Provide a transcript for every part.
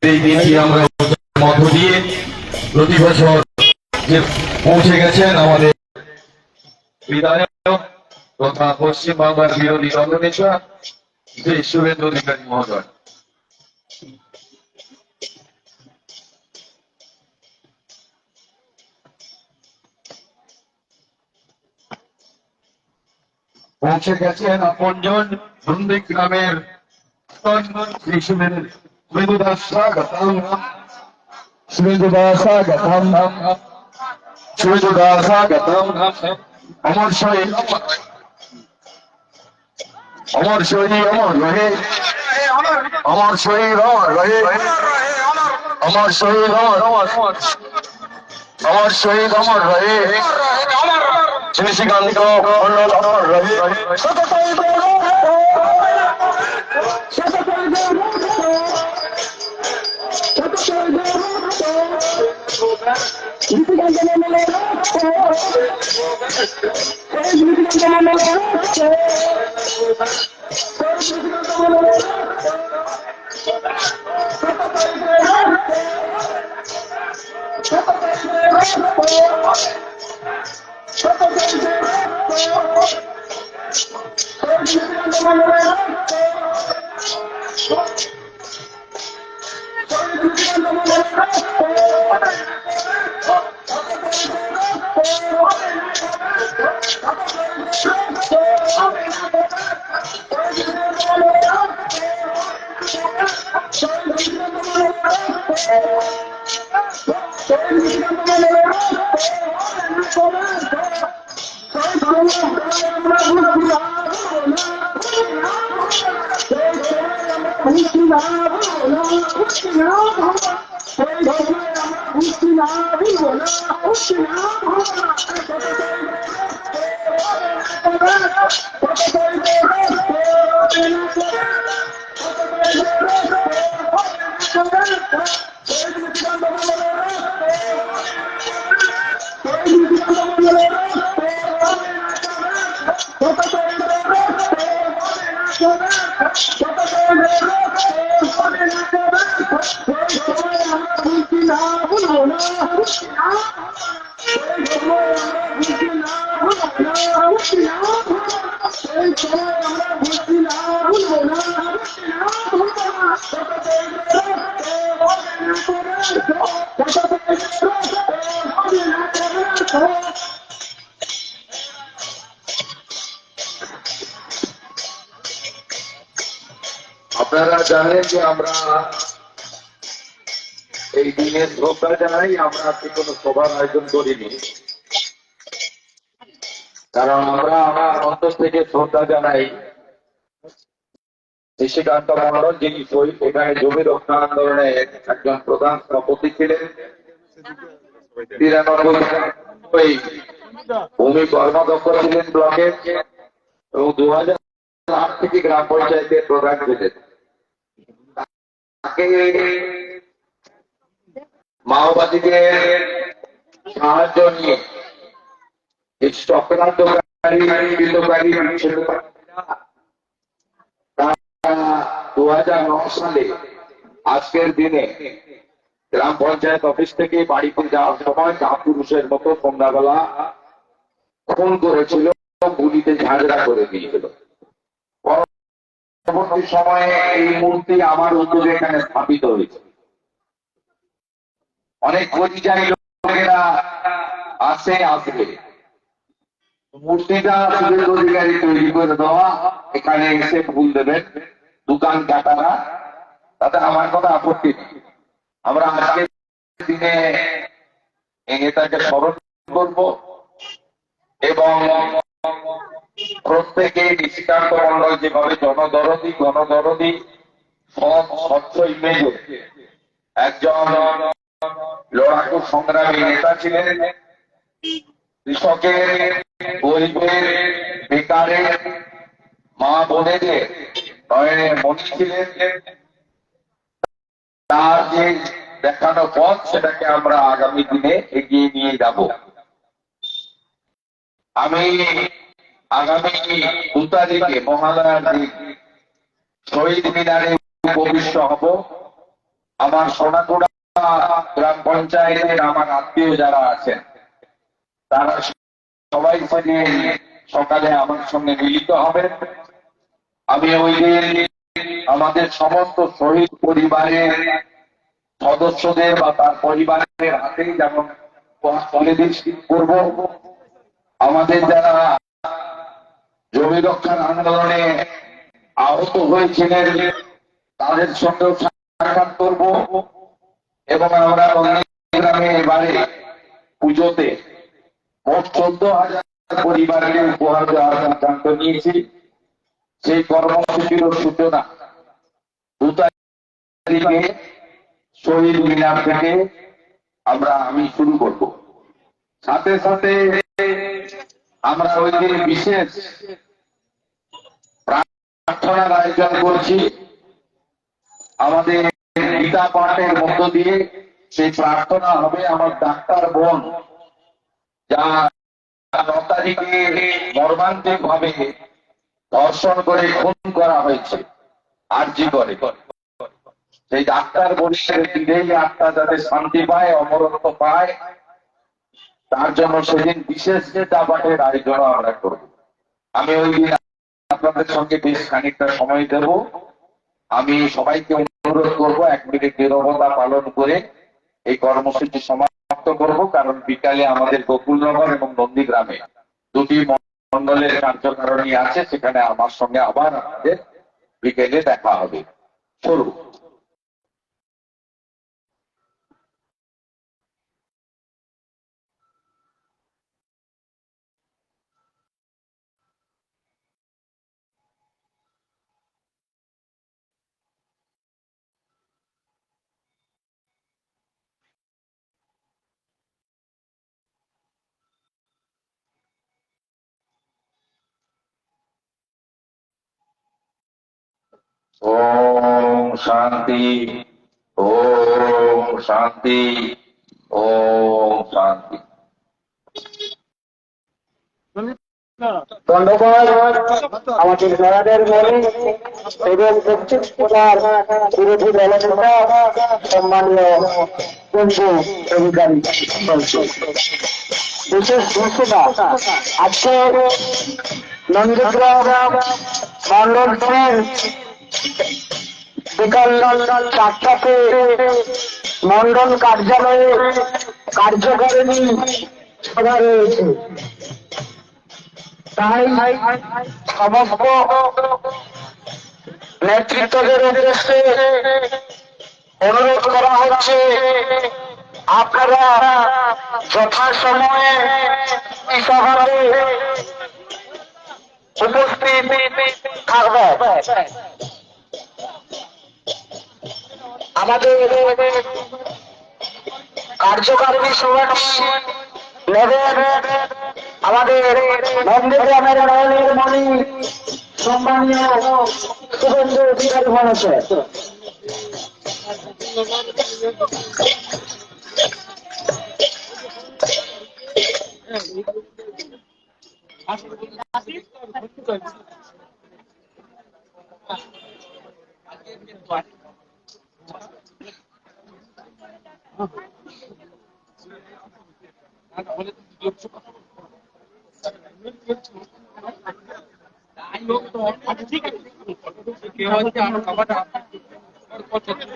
এই দিনটি আমরা মধ্য দিয়ে প্রতি বছর যে পৌঁছে গেছেন আমাদের বিধায়ক তথা পশ্চিমবাংলার বিরোধী দলনেতা শ্রী শুভেন্দু অধিকারী মহোদয়। পৌঁছে গেছেন আপনজন বন্দিক গ্রামের শ্রী শুভেন্দু দাস স্বাগতম, শুভেন্দু দাস স্বাগতম, শুভেন্দু দাস স্বাগতম। অমর শহীদ অমর শহীদ অমর রহে, অমর শহীদ অমর রহে, অমর শহীদ অমর অমর অমর শহীদ অমর রহে, শ্রীকান্ত অমর রহে। আপনারা জানেন যে আমরা এই দিনের শ্রদ্ধা জানাই, আমরা আজকে কোনো সভার আয়োজন করিনি, কারণ আমরা অন্তর থেকে শ্রদ্ধা জানাই নিশিকান্ত মন্ডল, যিনি এখানে জমি রক্ষা আন্দোলনে একজন প্রধান সভাপতি ছিলেন। 93 ভূমি কর্মাধ্যক্ষ ছিলেন ব্লকের এবং 2008 থেকে গ্রাম পঞ্চায়েতের প্রধান ছিলেন। মাওবাদীদের সাহায্য নিয়ে চক্রান্তকারী 2009 সালে আজকের দিনে গ্রাম পঞ্চায়েত অফিস থেকে বাড়িতে যাওয়ার সময় কাপুরুষের মতো সন্ধ্যাবেলা খুন করেছিল, গুলিতে ঝাঁঝরা করে দিয়েছিল। পরবর্তী সময়ে এই মূর্তি আমার উদ্যোগে এখানে স্থাপিত হয়েছে। অনেক পরিযায়ী লোকেরা আসবে, মূর্তিটা শুভেন্দু অধিকারী তৈরি করে দেওয়া, এখানে এসে ফুল দেবেন, দোকান কাটারা, তাতে আমার কোনো আপত্তি নেই। আমরা আজকের দিনে এই নেতাকে স্মরণ করব এবং প্রত্যেকে নিশিকান্ত মন্ডল যেভাবে গণদরদি স্বচ্ছ ইমেজ একজন লড়াকু সংগ্রামী নেতা ছিলেন, কৃষকের, গরিবের, বেকারের, মা বোনেদের নয়নের মণি ছিলেন। তার যে দেখানো পথ, সেটাকে আমরা আগামী দিনে এগিয়ে নিয়ে যাব। আমি আগামী 2 তারিখে মহালয়ার দিন শহীদ মিনারে উপবিষ্ট হব আমার সোনাকুড়া গ্রাম পঞ্চায়েতের আমার আত্মীয় যারা আছেন তারা সবাই সকালে আমার সঙ্গে মিলিত হবেন। আমি ওই দিন আমাদের সমস্ত শহীদ পরিবারের সদস্যদের বা তার পরিবারের হাতেই যেমন করব। আমাদের যারা জমি রক্ষার আন্দোলনে আহত হয়েছিলেন তাদের সঙ্গেও সাক্ষাৎ করব এবং আমরা গ্রামে এবারে পুজোতে মোট 14,000 পরিবারকে উপহার দেওয়ার সিদ্ধান্ত নিয়েছি। সেই কর্মসূচির সূচনা 2 তারিখে শহীদ মিনার থেকে আমি শুরু করব। সাথে সাথে আমরা ওই দিন বিশেষ প্রার্থনার আয়োজন করছি। আমাদের গীতা পাঠের মধ্য দিয়ে সেই প্রার্থনা হবে। আমার ডাক্তার বোন যা 9 তারিখে মর্মান্তিক ভাবে ধর্ষণ করে খুন করা হয়েছে আরজি করে, সেই ডাক্তার বোনের দিনেই আত্মা যাতে শান্তি পায়, অমরত্ব পায়, তার জন্য সেদিন বিশেষ গীতা পাঠের আয়োজন আমরা করব। আমি ওই দিন আপনাদের সঙ্গে বেশ খানিকটা সময় দেব। আমি সবাইকে অনুরোধ করব 1 মিনিট নীরবতা পালন করে এই কর্মসূচি সমাপ্ত করব, কারণ বিকালে আমাদের গোকুলনগর এবং নন্দীগ্রামে 2টি মন্ডলের কার্যকারণী আছে, সেখানে আমার সঙ্গে আবার আমাদের বিকেলে দেখা হবে। শুরু। ओम शांति, ओम शांति, ओम शांति। ধন্যবাদ আমাদের মেয়াদের মনে এবং দক্ষিণ জেলার বিরোধী দলনেতা সম্মানীয় বন্ধু অধিকারী। বিশেষ ঘোষণা, আজকে নন্দীগ্রাম মন্ডল বিকাল 4টাতে মন্ডল কার্যালয়ে কার্যকারিণী সভা রয়েছে। তাই সমস্ত নেতৃত্বদের উদ্দেশ্যে অনুরোধ করা হচ্ছে, আপনারা যথাসময়ে সভাতে উপস্থিত থাকবেন। আমাদের কার্যকারিণী সভাটি নেবেন আমাদের নন্দীগ্রামের নয়নের মণি সম্মানীয় শুভেন্দু অধিকারী মহাশয়।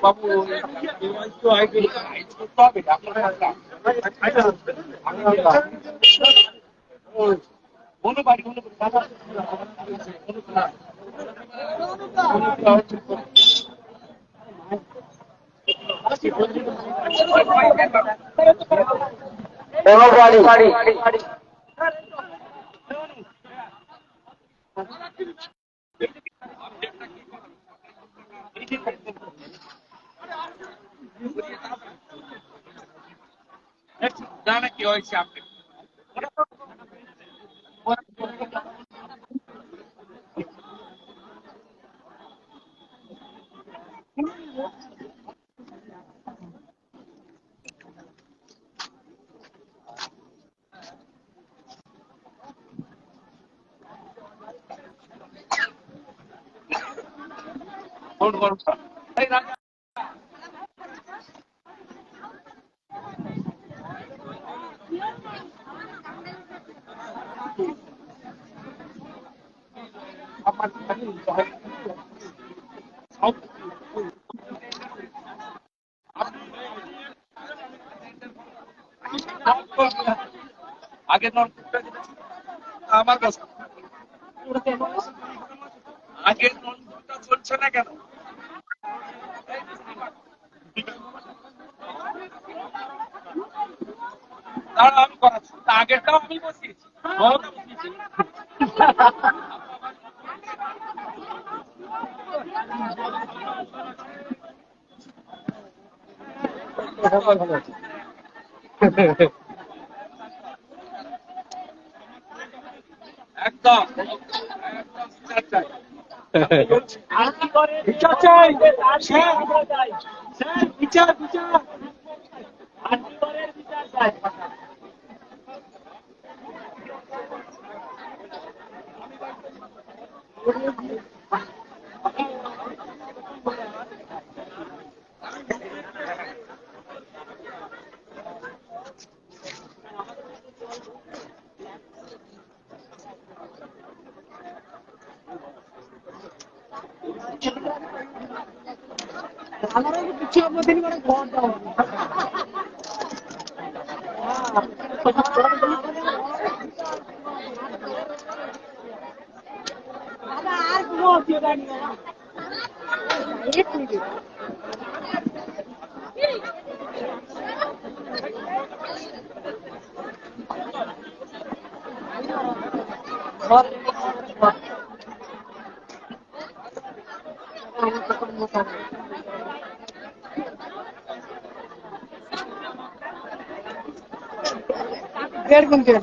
বাবু জানা কি হয়েছে আপনি ফোন করো আগে নলকূপটা যেটা ছিল, আমার কাছে আগে নলকূপটা চলছে না কেন? দাঁড়াও, আমি করাচ্ছি। তা আগেরটাও আমি বসিয়েছি, নলটা বসিয়েছি। একদম একদম বিচার চাই। বিচার চাই, স্যার, স্যার, বিচার, বিচার। বিচার চাই। আমারও কিছু আপনাদের মানে ঘর দাও। আর কোনো অসুবিধা নেই। দেড় কুইন্টাল।